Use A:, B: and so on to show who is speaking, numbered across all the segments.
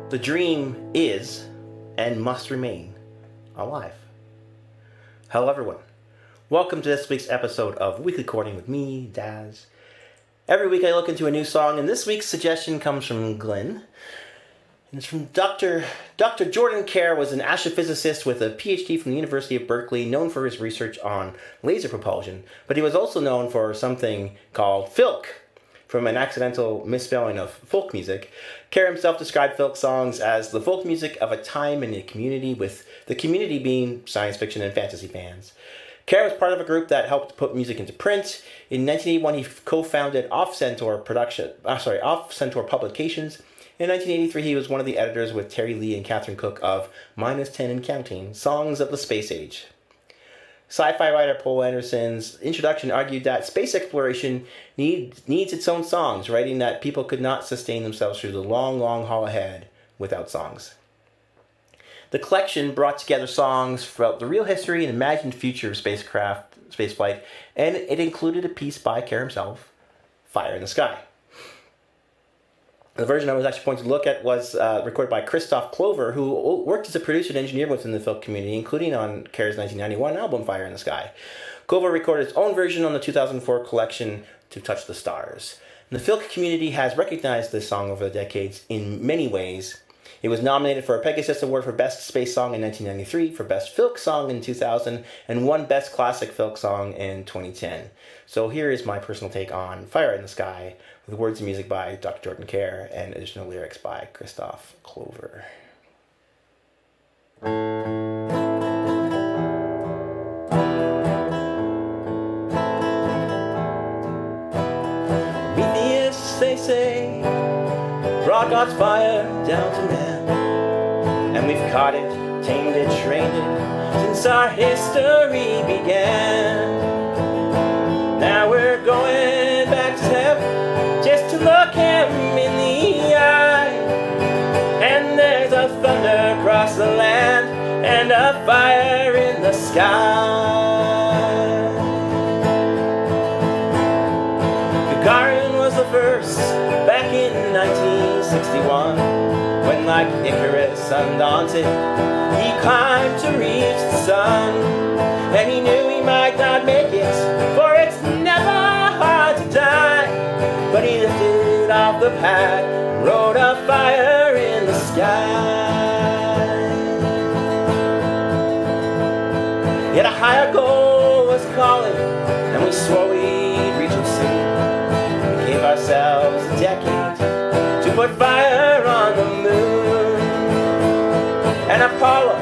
A: The dream is and must remain alive. Hello everyone. Welcome to this week's episode of Weekly Chording with me, Daz. Every week I look into a new song, and this week's suggestion comes from Glenn. And it's from Dr. Jordin. Kare was an astrophysicist with a PhD from the University of Berkeley, known for his research on laser propulsion, but he was also known for something called filk, from an accidental misspelling of folk music. Kare himself described folk songs as the folk music of a time and a community, with the community being science fiction and fantasy fans. Kare was part of a group that helped put music into print. In 1981, he co-founded Off Centaur Publications. In 1983, he was one of the editors with Terry Lee and Catherine Cook of -10 and Counting, Songs of the Space Age. Sci-fi writer Poul Anderson's introduction argued that space exploration needs its own songs, writing that people could not sustain themselves through the long, long haul ahead without songs. The collection brought together songs about the real history and imagined future of spaceflight, and it included a piece by Kare himself, Fire in the Sky. The version I was actually pointing to look at was recorded by Kristoph Klover, who worked as a producer and engineer within the folk community, including on Kare's 1991 album, Fire in the Sky. Klover recorded his own version on the 2004 collection, To Touch the Stars. And the folk community has recognized this song over the decades in many ways. It was nominated for a Pegasus Award for Best Space Song in 1993, for Best Folk Song in 2000, and won Best Classic Folk Song in 2010. So here is my personal take on Fire in the Sky, with words and music by Dr. Jordin Kare and additional lyrics by Kristoph Klover. Prometheus, they say, brought God's fire down to man, and we've caught it, tamed it, trained it, since our history began. Now we're going back to heaven, just to look him in the eye. And there's a thunder across the land, and a fire in the sky. Gagarin was the first, back in 1961, when like Icarus undaunted, he climbed to reach the sun. And he knew he might not make it, for it's never hard to die. But he lifted off the pad, wrote a fire in the sky. Yet a higher goal was calling, and we swore we'd reach it soon. We gave ourselves a decade to put fire on the moon. And Apollo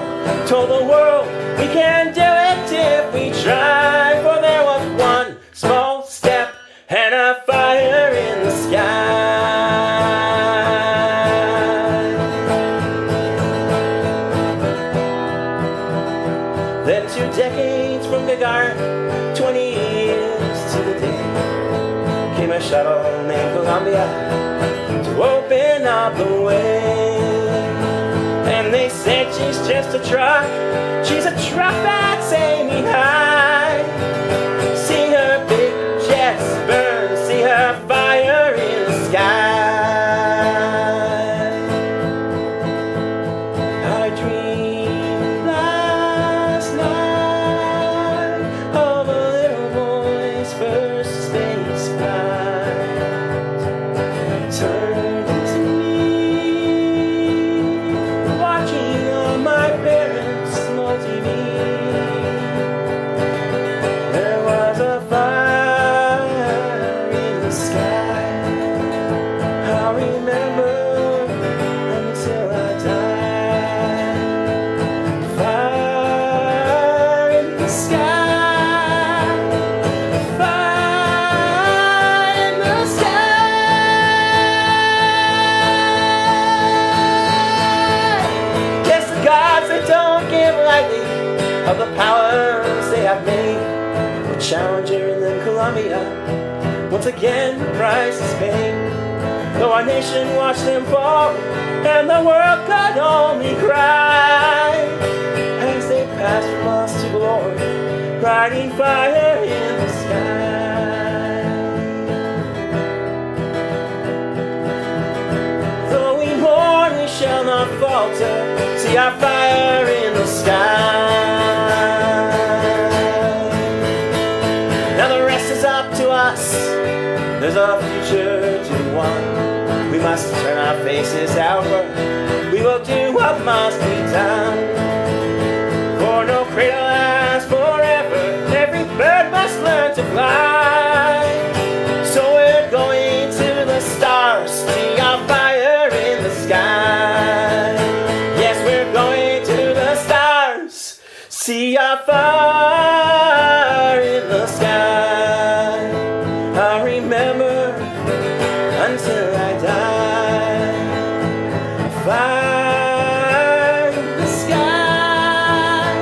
A: told the world we can do it if we try. For there was one small step and a fire in the sky. Then 2 decades from Gagarin, 20 years to the day, came a shuttle named Columbia to open up the way. And they said she's just a truck, she's a truck that's aiming high. See her big jets burn, see her fire in the sky. I dreamed last night of a little boy's first space flight. Turned into me, watching on my parents' small TV. There was a fire in the sky. I'll remember until I die. Fire in the sky. Fire in the sky. Yes, the gods, they don't give lightly of the powers they have made. With Challenger and then Columbia, once again the price is paid. Though our nation watched them fall, and the world could only cry as they passed from us to glory, riding fire in the sky. Though we mourn, we shall not altar, see our fire in the sky. Now the rest is up to us, there's a future to one. We must turn our faces outward, we will do what must be done. For no cradle lasts forever, every bird must learn to fly. So we're going to the stars, see our fire in the sky. Yes, we're going to the stars, see our fire in the sky. I remember until I die, fire in the sky,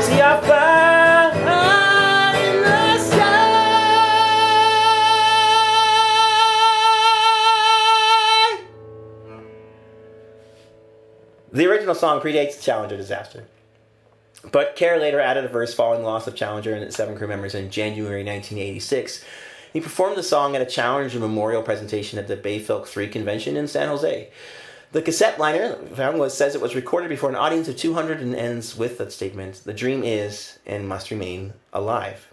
A: see our fire in the sky. The original song predates the Challenger disaster, but Kare later added a verse following the loss of Challenger and its 7 crew members in January 1986. He performed the song at a Challenger memorial presentation at the Bayfilk 3 convention in San Jose. The cassette liner says it was recorded before an audience of 200 and ends with the statement, "The dream is and must remain alive."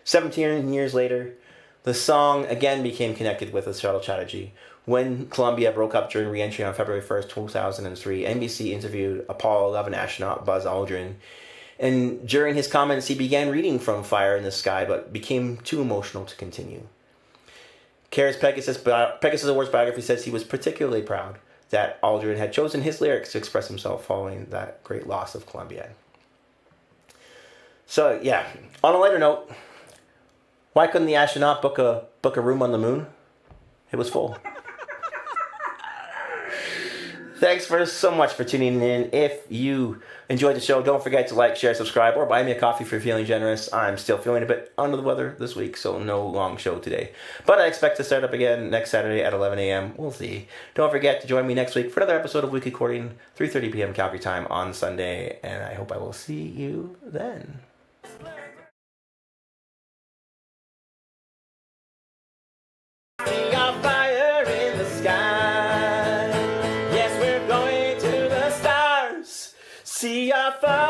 A: 17 years later, the song again became connected with the shuttle tragedy. When Columbia broke up during re-entry on February 1st, 2003, NBC interviewed Apollo 11 astronaut Buzz Aldrin. And during his comments, he began reading from Fire in the Sky, but became too emotional to continue. Kare's Pegasus Awards biography says he was particularly proud that Aldrin had chosen his lyrics to express himself following that great loss of Columbia. So, yeah, on a lighter note, why couldn't the astronaut book a room on the moon? It was full. Thanks so much for tuning in. If you enjoyed the show, don't forget to like, share, subscribe, or buy me a coffee if you're feeling generous. I'm still feeling a bit under the weather this week, so no long show today. But I expect to start up again next Saturday at 11 a.m. We'll see. Don't forget to join me next week for another episode of Weekly Chording, 3:30 p.m. Calgary time on Sunday, and I hope I will see you then. See our fire in the sky. Yes, we're going to the stars. See our fire.